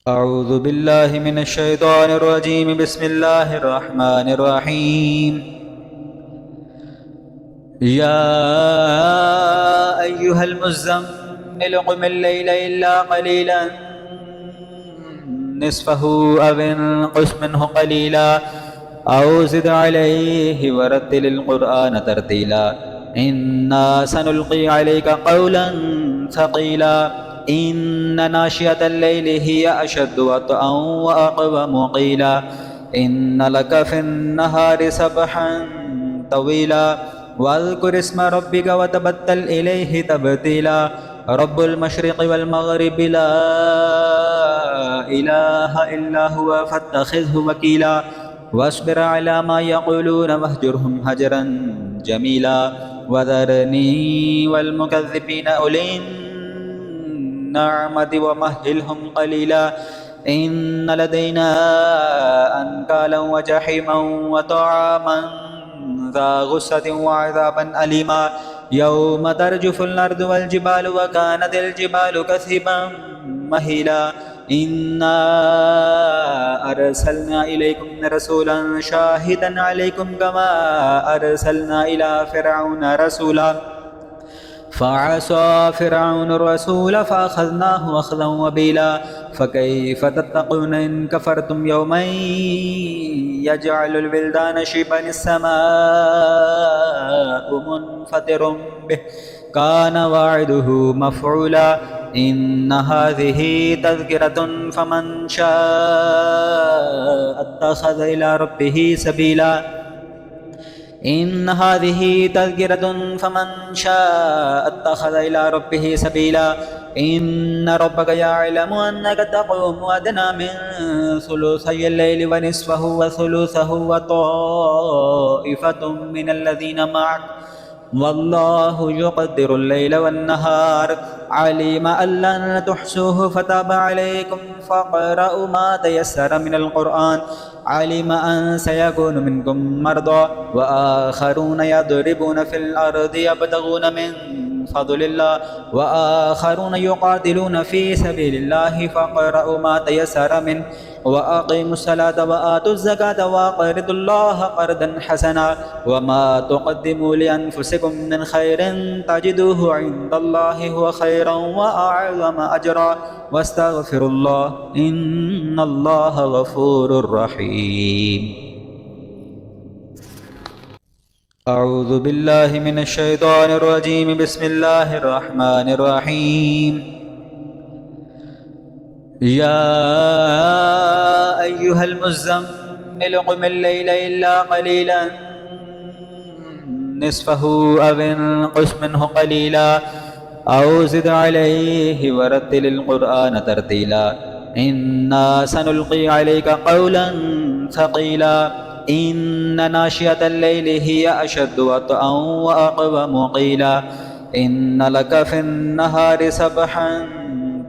أعوذ بالله من الشيطان الرجيم. بسم الله الرحمن الرحيم. يا أيها المزمل قم الليل إلا قليلا نصفه أو انقص منه قليلا أو زد عليه ورتل القرآن ترتيلا إنا سنلقي عليك قولا ثقيلا إن ناشئة الليل هي أشد وطئا وأقوم قيلا إن لك في النهار سبحا طويلا واذكر اسم ربك وتبتل إليه تبتيلا رب المشرق والمغرب لا إله إلا هو فاتخذه وكيلا واصبر على ما يقولون واهجرهم هجرا جميلا وذرني والمكذبين أولي النعمة ومهلهم قليلا إن لدينا أنكالا وجحيما وطعاما ذا غصة وعذابا أليما يوم ترجف الأرض والجبال وكانت الجبال كثيبا مهيلا إنا أرسلنا إليكم رسولا شاهدا عليكم كما أرسلنا إلى فرعون رسولا فعصى فرعون الرسول فأخذناه أخذا وبيلا فكيف تتقون إن كفرتم يوما يجعل الولدان شيبا السماء منفطر به كان وعده مفعولا إن هذه تذكرة فمن شاء اتخذ إلى ربه سبيلا إن هذه تذكرة فمن شاء اتخذ إلى ربه سبيلا إن ربك يعلم أنك تقوم أدنى من ثلثي الليل ونصفه وثلثه وطائفة من الذين معك والله يقدر الليل والنهار علم أن لن تحصوه فتاب عليكم فاقرؤوا ما تيسر من القرآن علم أن سيكون منكم مرضى وآخرون يضربون في الأرض يبتغون من فضل الله وآخرون يقاتلون في سبيل الله فاقرؤوا ما تيسر منه وأقيموا الصلاة وآتوا الزكاة وأقرضوا الله قرضا حسنا وما تقدموا لأنفسكم من خير تجدوه عند الله هو خيرا وأعظم أجرا واستغفروا الله إن الله غفور رحيم. أعوذ بالله من الشيطان الرجيم. بسم الله الرحمن الرحيم. يا أيها المزمل قم الليل إلا قليلا نصفه أو انقص منه قليلا أو زد عليه ورتل القرآن ترتيلا إنا سنلقي عليك قولا ثقيلا إن ناشئة الليل هي أشد وطئا وأقوم قيلا إن لك في النهار سبحا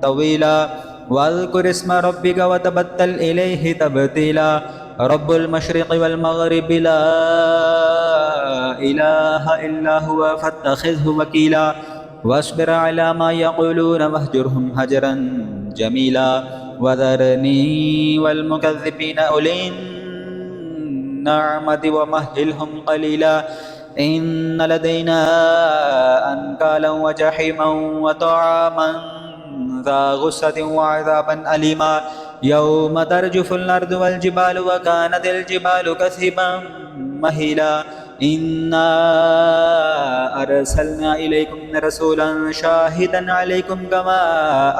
طويلا واذكر اسم ربك وتبتل إليه تبتيلا رب المشرق والمغرب لا إله إلا هو فاتخذه وكيلا واصبر على ما يقولون واهجرهم هجرا جميلا وذرني والمكذبين أولي النعمة ومهلهم قليلا إن لدينا أنكالا وجحيما وطعاما ذا غصة وعذابا أليما يوم ترجف الأرض والجبال وكانت الجبال كثيبا مهيلا إنا أرسلنا إليكم رسولا شاهدا عليكم كما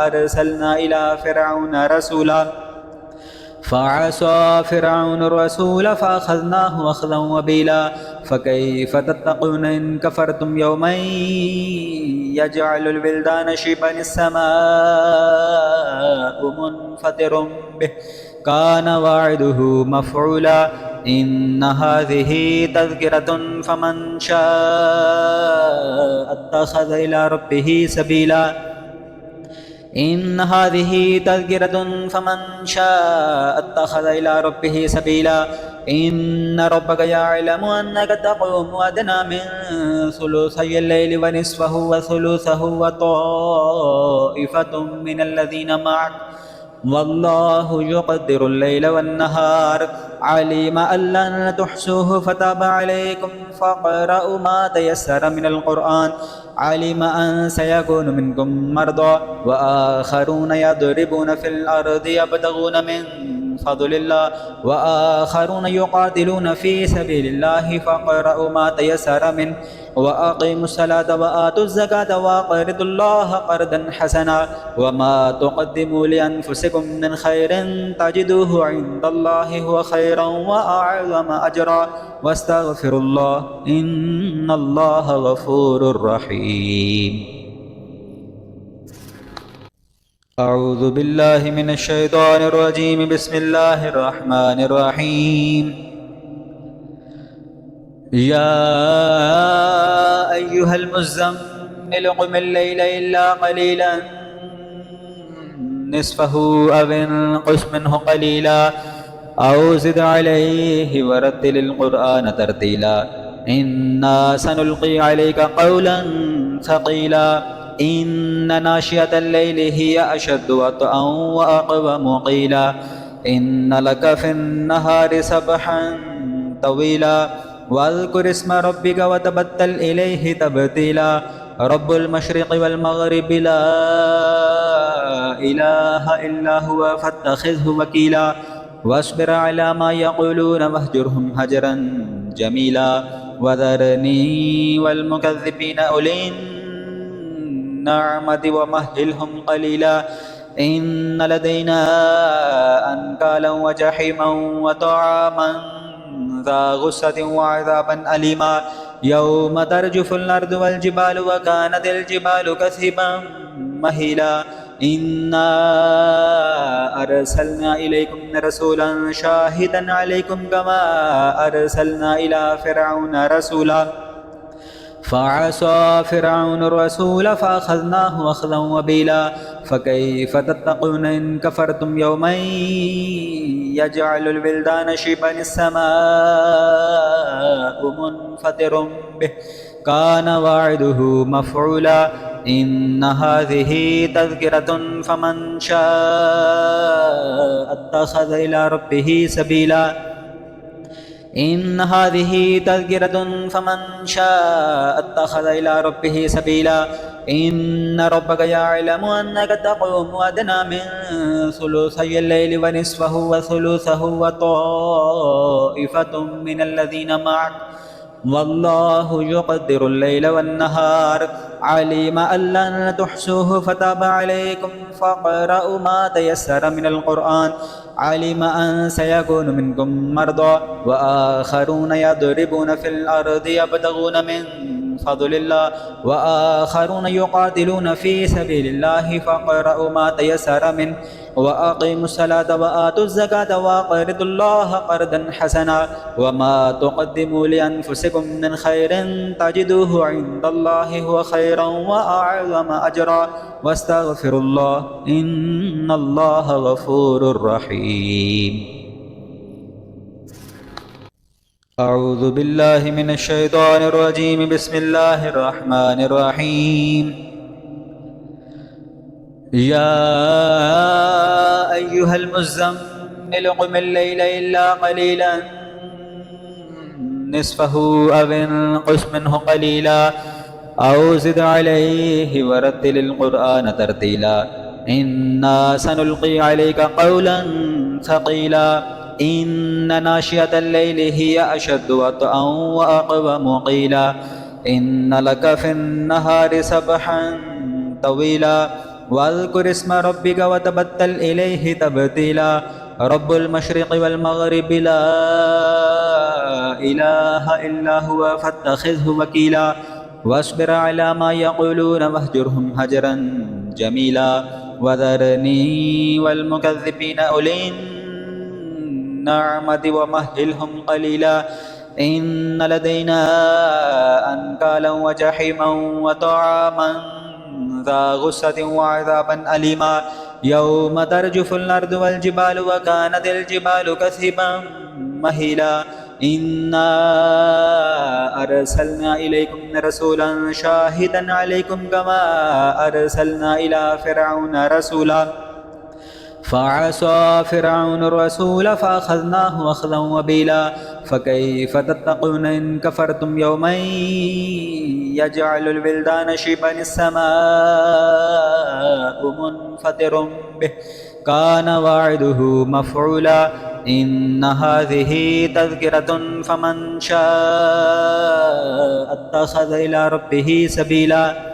أرسلنا إلى فرعون رسولا فعصى فرعون الرسول فأخذناه أخذا وبيلا فكيف تتقون إن كفرتم يوما يجعل الولدان شيبا السماء منفطر به كان وعده مفعولا إن هذه تذكرة فمن شاء اتخذ إلى ربه سبيلا إن هذه تذكرة فمن شاء اتخذ إلى ربه سبيلا إن ربك يعلم أنك تقوم أدنى من ثلثي الليل ونصفه وثلثه وطائفة من الذين معك والله يقدر الليل والنهار علم أن لن تحصوه فتاب عليكم فاقرؤوا ما تيسر من القرآن علم أن سيكون منكم مرضى وآخرون يضربون في الأرض يبتغون من فضل الله وآخرون يقاتلون في سبيل الله فاقرؤوا ما تيسر منه وأقيموا الصلاة وآتوا الزكاة وأقرضوا الله قرضا حسنا وما تقدموا لأنفسكم من خير تجدوه عند الله هو خيرا وأعظم أجرا واستغفروا الله إن الله غفور رحيم. أعوذ بالله من الشيطان الرجيم. بسم الله الرحمن الرحيم. يا أيها المزمل قم الليل إلا قليلا نصفه أو انقص منه قليلا أو زد عليه ورتل القرآن ترتيلا إنا سنلقي عليك قولا ثقيلا إن ناشئة الليل هي أشد وطئا وأقوم قيلا إن لك في النهار سبحا طويلا واذكر اسم ربك وتبتل إليه تبتيلا رب المشرق والمغرب لا إله إلا هو فاتخذه وكيلا واصبر على ما يقولون واهجرهم هجرا جميلا وذرني والمكذبين أولي النعمة ومهلهم قليلا إن لدينا أنكالا وجحيما وطعاما ذا غصة وعذابا أليما يوم ترجف الأرض والجبال وكانت الجبال كثيبا مهيلا إنا أرسلنا إليكم رسولا شاهدا عليكم كما أرسلنا إلى فرعون رسولا فعصى فرعون الرسول فأخذناه أخذا وبيلا فكيف تتقون إن كفرتم يوما يجعل الولدان شيبا السماء منفطر به كان وعده مفعولا إن هذه تذكرة فمن شاء اتخذ إلى ربه سبيلا إن هذه تذكرة فمن شاء اتخذ إلى ربه سبيلا إن ربك يعلم أنك تقوم أدنى من ثلثي الليل ونصفه وثلثه وطائفة من الذين معك والله يقدر الليل والنهار علم أن لن تحصوه فتاب عليكم فاقرؤوا ما تيسر من القرآن علم أن سيكون منكم مرضى وآخرون يضربون في الأرض يبتغون من فضل الله وآخرون يقاتلون في سبيل الله فاقرؤوا ما تيسر منه وأقيموا الصلاة وآتوا الزكاة وأقرضوا الله قرضا حسنا وما تقدموا لأنفسكم من خير تجدوه عند الله هو خيرا وأعظم أجرا واستغفروا الله إن الله غفور رحيم. أعوذ بالله من الشيطان الرجيم. بسم الله الرحمن الرحيم. يا أيها المزمل قم الليل إلا قليلا نصفه أو انقص منه قليلا أو زد عليه ورتل القرآن ترتيلا إنا سنلقي عليك قولا ثقيلا إن ناشئة الليل هي أشد وطئا وأقوم قيلا إن لك في النهار سبحا طويلا واذكر اسم ربك وتبتل إليه تبتيلا رب المشرق والمغرب لا إله إلا هو فاتخذه وكيلا واصبر على ما يقولون واهجرهم هجرا جميلا وذرني والمكذبين أولي النعمة ومهلهم قليلا إن لدينا أنكالا وجحيما وطعاما ذا غصة وعذابا أليما يوم ترجف الأرض والجبال وكانت الجبال كثيبا مهيلا إنا أرسلنا إليكم رسولا شاهدا عليكم كما أرسلنا إلى فرعون رسولا فعصى فرعون الرسول فأخذناه أخذا وبيلا فكيف تتقون إن كفرتم يوما يجعل الولدان شيبا السماء منفطر به كان وعده مفعولا إن هذه تذكرة فمن شاء اتخذ إلى ربه سبيلا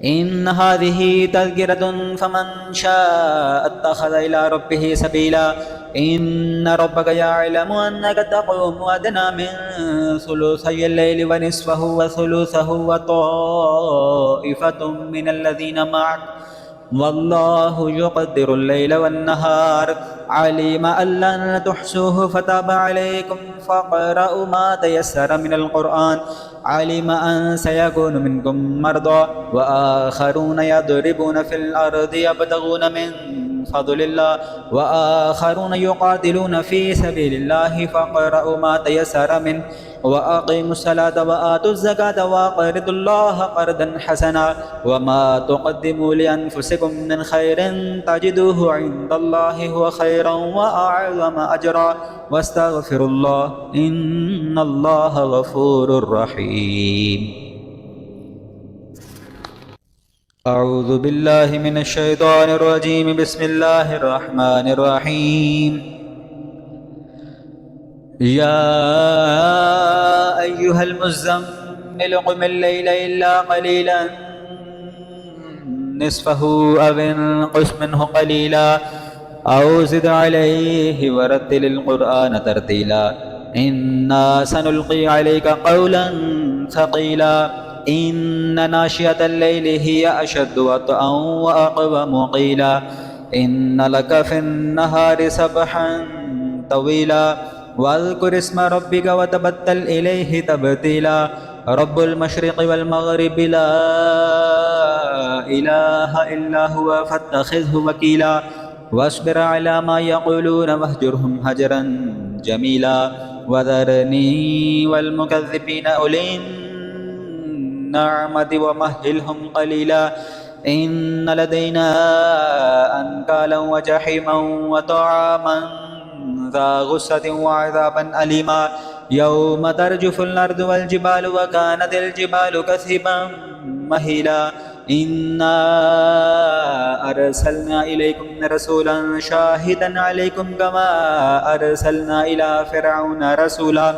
إن هذه تذكرة فمن شاء اتخذ إلى ربه سبيلا إن ربك يعلم أنك تقوم أدنى من ثلثي الليل ونصفه وثلثه وطائفة من الذين معك والله يقدر الليل والنهار علم أن لن تحصوه فتاب عليكم فاقرؤوا ما تيسر من القرآن علم أن سيكون منكم مرضى وآخرون يضربون في الأرض يبتغون من فضل الله وآخرون يقاتلون في سبيل الله فاقرؤوا ما تيسر منه وأقيموا الصلاة وآتوا الزكاة وأقرضوا الله قرضا حسنا وما تقدموا لأنفسكم من خير تجدوه عند الله هو خيرا وأعظم أجرا واستغفروا الله إن الله غفور رحيم. أعوذ بالله من الشيطان الرجيم بسم الله الرحمن الرحيم. يا أيها المزمل قم الليل إلا قليلا نصفه أو انقص منه قليلا أو زد عليه ورتل القرآن ترتيلا إنا سنلقي عليك قولا ثقيلا إن ناشئة الليل هي أشد وطئا وأقوم قيلا إن لك في النهار سبحا طويلا واذكر اسم ربك وتبتل إليه تبتيلا رب المشرق والمغرب لا إله إلا هو فاتخذه وكيلا واصبر على ما يقولون واهجرهم هجرا جميلا وذرني والمكذبين أولي النعمة ومهلهم قليلا إن لدينا أنكالا وجحيما وطعاما ذا غصة وعذابا أليما يوم ترجف الأرض والجبال وكانت الجبال كثيبا مهيلا إنا أرسلنا إليكم رسولا شاهدا عليكم كما أرسلنا إلى فرعون رسولا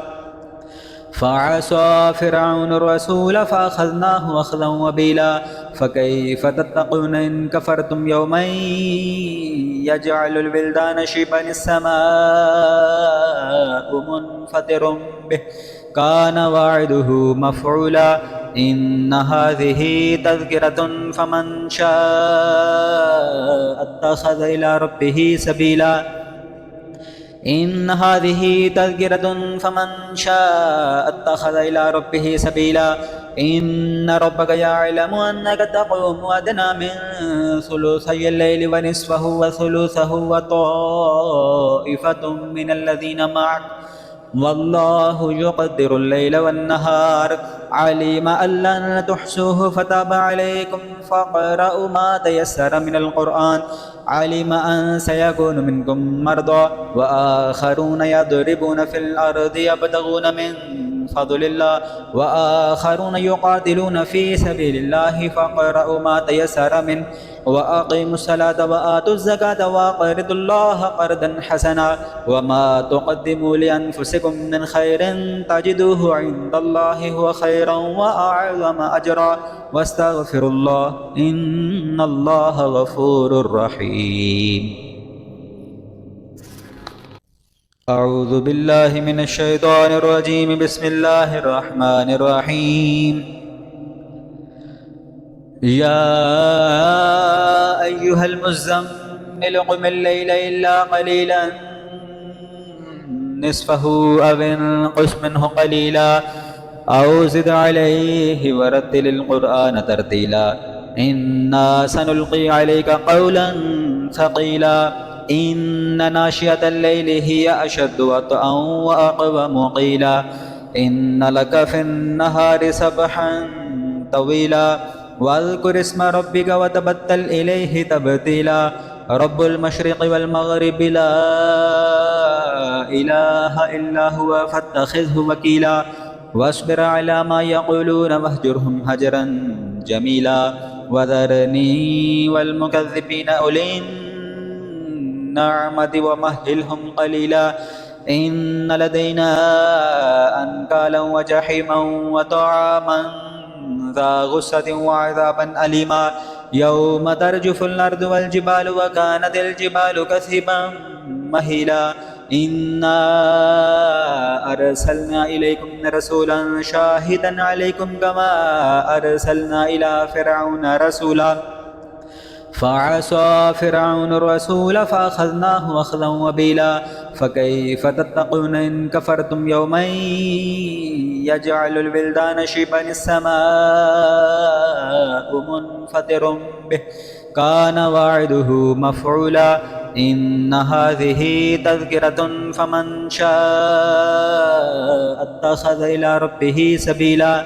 فعصى فرعون الرسول فأخذناه أخذا وبيلا فكيف تتقون إن كفرتم يوما يجعل الولدان شيبا السماء منفطر به كان وعده مفعولا إن هذه تذكرة فمن شاء اتخذ إلى ربه سبيلا إن هذه تذكرة فمن شاء اتخذ إلى ربه سبيلا إن ربك يعلم أنك تقوم أدنى من ثلثي الليل ونصفه وثلثه وطائفة من الذين معك والله يقدر الليل والنهار علم أن لن تحصوه فتاب عليكم فاقرؤوا ما تيسر من القرآن علم أن سيكون منكم مرضى وآخرون يضربون في الأرض يبتغون من فضل الله وآخرون يقاتلون في سبيل الله فاقرؤوا ما تيسر منه وأقيموا الصلاة وآتوا الزكاة وأقرضوا الله قرضا حسنا وما تقدموا لأنفسكم من خير تجدوه عند الله هو خيرا وأعظم أجرا واستغفروا الله إن الله غفور رحيم. أعوذ بالله من الشيطان الرجيم بسم الله الرحمن الرحيم. يا أيها المزمل قم الليل إلا قليلا نصفه أو انقص منه قليلا أو زد عليه ورتل القرآن ترتيلا إنا سنلقي عليك قولا ثقيلا إن ناشئة الليل هي أشد وطئا وأقوم قيلا إن لك في النهار سبحا طويلا واذكر اسم ربك وتبتل إليه تبتيلا رب المشرق والمغرب لا إله إلا هو فاتخذه وكيلا واصبر على ما يقولون واهجرهم هجرا جميلا وذرني والمكذبين أولي النعمة ومهلهم قليلا إن لدينا أنكالا وجحيما وطعاما ذا غصة وعذابا أليما يوم ترجف الأرض والجبال وكانت الجبال كثيبا مهيلا إنا أرسلنا إليكم رسولا شاهدا عليكم كما أرسلنا إلى فرعون رسولا فعصى فرعون الرسول فأخذناه أخذا وبيلا فكيف تتقون إن كفرتم يوما يجعل الولدان شيبا السماء منفطر به كان وعده مفعولا إن هذه تذكرة فمن شاء اتخذ إلى ربه سبيلا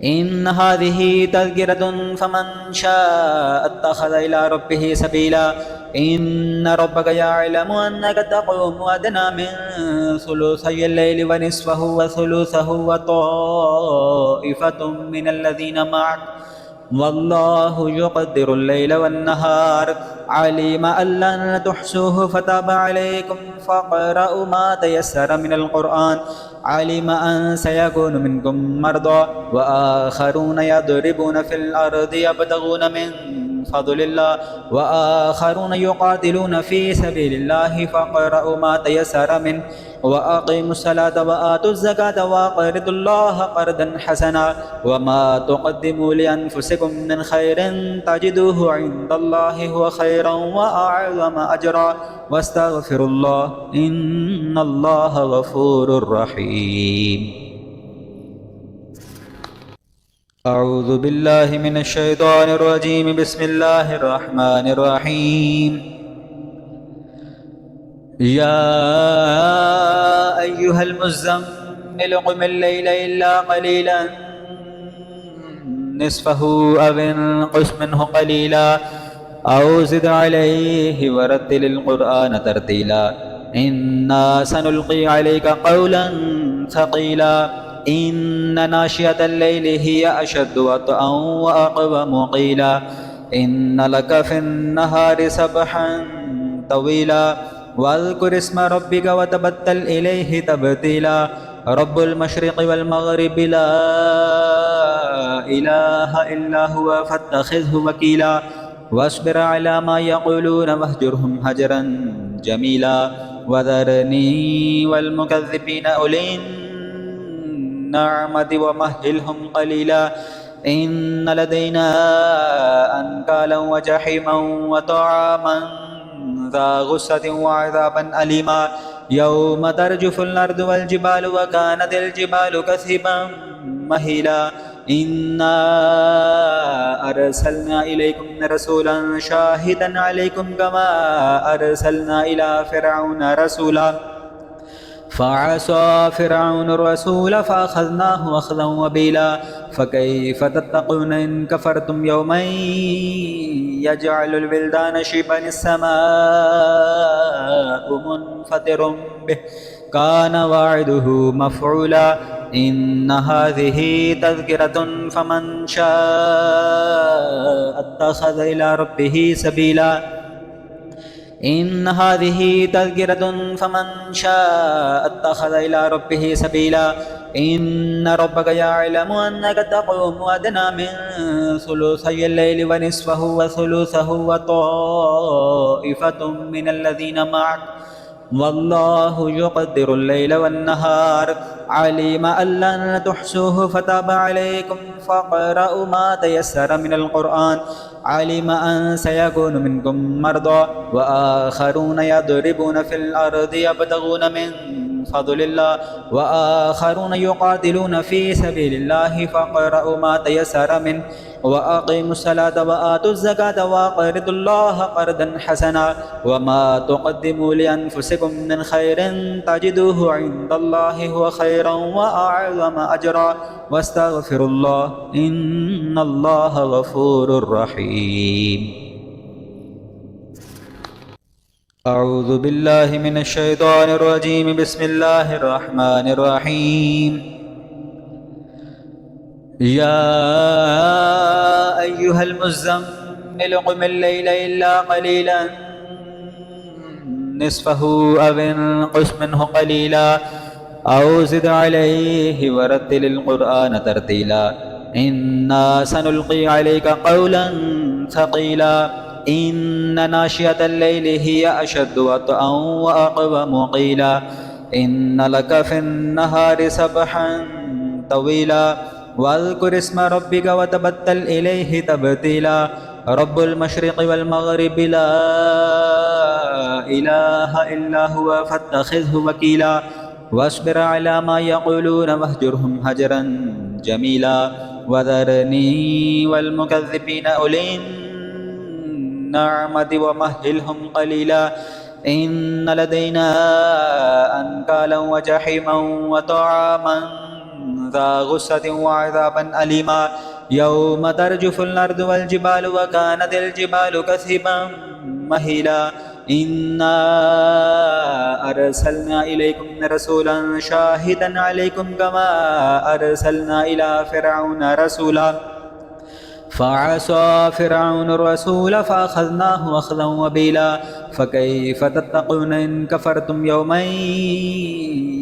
إن هذه تذكرة فمن شاء اتخذ إلى ربه سبيلا إن ربك يعلم أنك تقوم أدنى من ثلثي الليل ونصفه وثلثه وطائفة من الذين معك والله يقدر الليل والنهار علم أن لن تحصوه فتاب عليكم فاقرؤوا ما تيسر من القرآن علم أن سيكون منكم مرضى وآخرون يضربون في الأرض يبتغون من فضل الله وآخرون يقاتلون في سبيل الله فاقرؤوا ما تيسر منه وأقيموا الصلاة وآتوا الزكاة وأقرضوا الله قرضا حسنا وما تقدموا لأنفسكم من خير تجدوه عند الله هو خيرا وأعظم أجرا واستغفروا الله إن الله غفور رحيم. أعوذ بالله من الشيطان الرجيم بسم الله الرحمن الرحيم. يا أيها المزمل قم الليل إلا قليلا نصفه أو انقص منه قليلا أو زد عليه ورتل القرآن ترتيلا إنا سنلقي عليك قولا ثقيلا إن ناشئة الليل هي أشد وطئا وأقوم قيلا إن لك في النهار سبحا طويلا واذكر اسم ربك وتبتل إليه تبتيلا رب المشرق والمغرب لا إله إلا هو فاتخذه وكيلا واصبر على ما يقولون واهجرهم هجرا جميلا وذرني والمكذبين أولي النعمة ومهلهم قليلا إن لدينا أنكالا وجحيما وطعاما ذا غصة وعذابا أليما يوم ترجف الأرض والجبال وكانت الجبال كثيبا مهيلا إنا أرسلنا إليكم رسولا شاهدا عليكم كما أرسلنا إلى فرعون رسولا فعصى فرعون الرسول فأخذناه أخذا وبيلا فكيف تتقون إن كفرتم يوما يجعل الولدان شيبا السماء منفطر به كان وعده مفعولا إن هذه تذكرة فمن شاء اتخذ إلى ربه سبيلا إن هذه تذكرة فمن شاء اتخذ إلى ربه سبيلا إن ربك يعلم أنك تقوم أدنى من ثلثي الليل ونصفه وثلثه وطائفة من الذين معك والله يقدر الليل والنهار علم أن لن تحصوه فتاب عليكم فاقرؤوا ما تيسر من القرآن علم أن سيكون منكم مرضى وآخرون يضربون في الأرض يبتغون من فضل الله وآخرون يقاتلون في سبيل الله فاقرؤوا ما تيسر منه وأقيموا الصلاة وآتوا الزكاة وأقرضوا الله قرضا حسنا وما تقدموا لأنفسكم من خير تجدوه عند الله هو خيرا وأعظم أجرا واستغفروا الله إن الله غفور رحيم. أعوذ بالله من الشيطان الرجيم. بسم الله الرحمن الرحيم. يا أيها المزمل قم الليل إلا قليلا نصفه أو انقص منه قليلا أو زد عليه ورتل القرآن ترتيلا إنا سنلقي عليك قولا ثقيلا إن ناشئة الليل هي أشد وطئا وأقوم قيلا إن لك في النهار سبحا طويلا واذكر اسم ربك وتبتل إليه تبتيلا رب المشرق والمغرب لا إله إلا هو فاتخذه وكيلا واصبر على ما يقولون واهجرهم هجرا جميلا وذرني والمكذبين أولي النعمة ومهلهم قليلا إن لدينا أنكالا وجحيما وطعاما ذا غصة وعذابا أليما يوم ترجف الأرض والجبال وكانت الجبال كثيبا مهيلا إنا أرسلنا إليكم رسولا شاهدا عليكم كما أرسلنا إلى فرعون رسولا فعصى فرعون الرسول فأخذناه أخذا وبيلا فكيف تتقون إن كفرتم يوما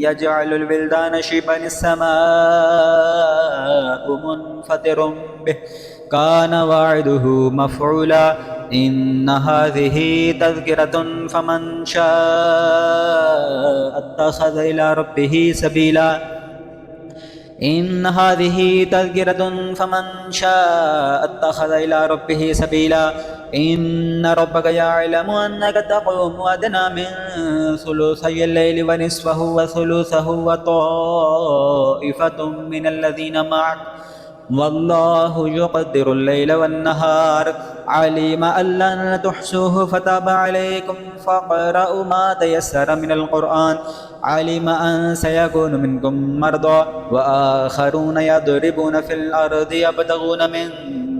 يجعل الولدان شيبا السماء منفطر به كان وعده مفعولا إن هذه تذكرة فمن شاء اتخذ إلى ربه سبيلا إن هذه تذكرة فمن شاء اتخذ إلى ربه سبيلا إن ربك يعلم أنك تقوم أدنى من ثلثي الليل ونصفه وثلثه وطائفة من الذين معك والله يقدر الليل والنهار علم أن لن تحصوه فتاب عليكم فاقرؤوا ما تيسر من القرآن علم أن سيكون منكم مرضى وآخرون يضربون في الأرض يبتغون من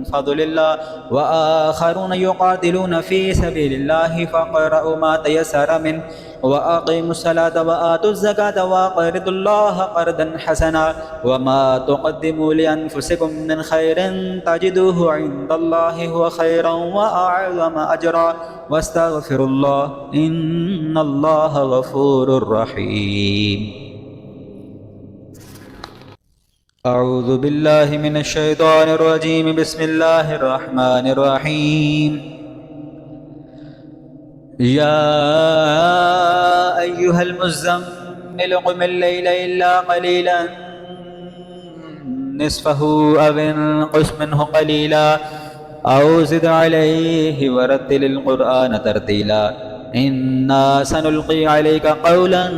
فضل الله وآخرون يقاتلون في سبيل الله فاقرؤوا ما تيسر منه وأقيموا الصلاة وآتوا الزكاة وأقرضوا الله قرضا حسنا وما تقدموا لأنفسكم من خير تجدوه عند الله هو خيرا وأعظم أجرا واستغفروا الله إن الله غفور رحيم. أعوذ بالله من الشيطان الرجيم. بسم الله الرحمن الرحيم. يا أيها المزمل قم الليل إلا قليلا نصفه أو انقص منه قليلا أو زد عليه ورتل القرآن ترتيلا إنا سنلقي عليك قولا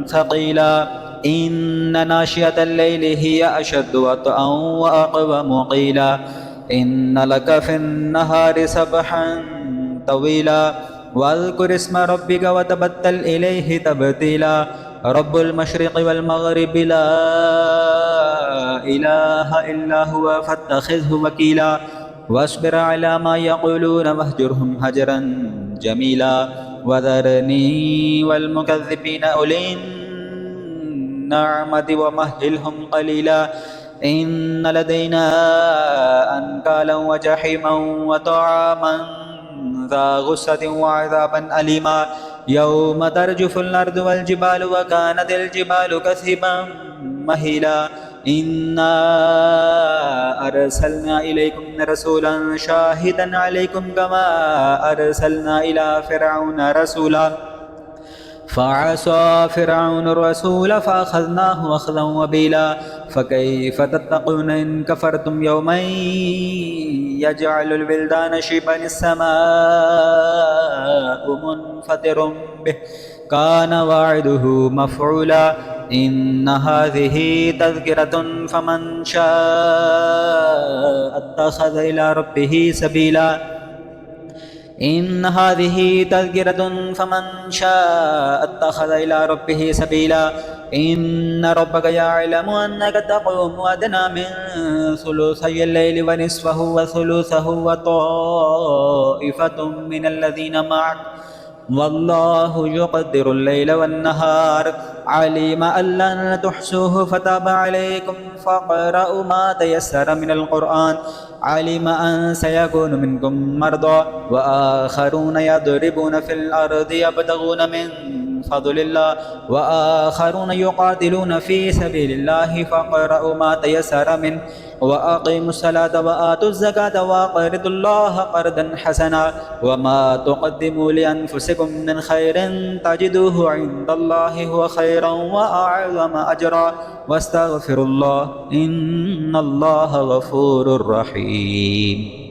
ثقيلا إن ناشئة الليل هي أشد وطئا وأقوم قيلا إن لك في النهار سبحا طويلا واذكر اسم ربك وتبتل إليه تبتيلا رب المشرق والمغرب لا إله إلا هو فاتخذه وكيلا واصبر على ما يقولون واهجرهم هجرا جميلا وذرني والمكذبين أولي النعمة ومهلهم قليلا إن لدينا أنكالا وجحيما وطعاما ذا غصة وعذابا أليما يوم ترجف الأرض والجبال وكانت الجبال كثيبا مهيلا إنا أرسلنا إليكم رسولا شاهدا عليكم كما أرسلنا إلى فرعون رسولا فعصى فرعون الرسول فأخذناه أخذا وبيلا فكيف تتقون إن كفرتم يوما يجعل الولدان شيبا السماء منفطر به كان وعده مفعولا إن هذه تذكرة فمن شاء اتخذ إلى ربه سبيلا إن هذه تذكرة فمن شاء اتخذ إلى ربه سبيلا إن ربك يعلم أنك تقوم أدنى من ثلثي الليل ونصفه وثلثه وطائفة من الذين معك والله يقدر الليل والنهار علم أن لن تحصوه فتاب عليكم فاقرأوا ما تيسر من القرآن علم أن سيكون منكم مرضى وآخرون يضربون في الأرض يبتغون من فضل الله وآخرون يقاتلون في سبيل الله فاقرأوا ما تيسر منه وأقيموا الصلاة وآتوا الزكاة وأقرضوا الله قرضا حسنا وما تقدموا لأنفسكم من خير تجدوه عند الله هو خيرا وأعظم أجرا واستغفروا الله إن الله غفور رحيم.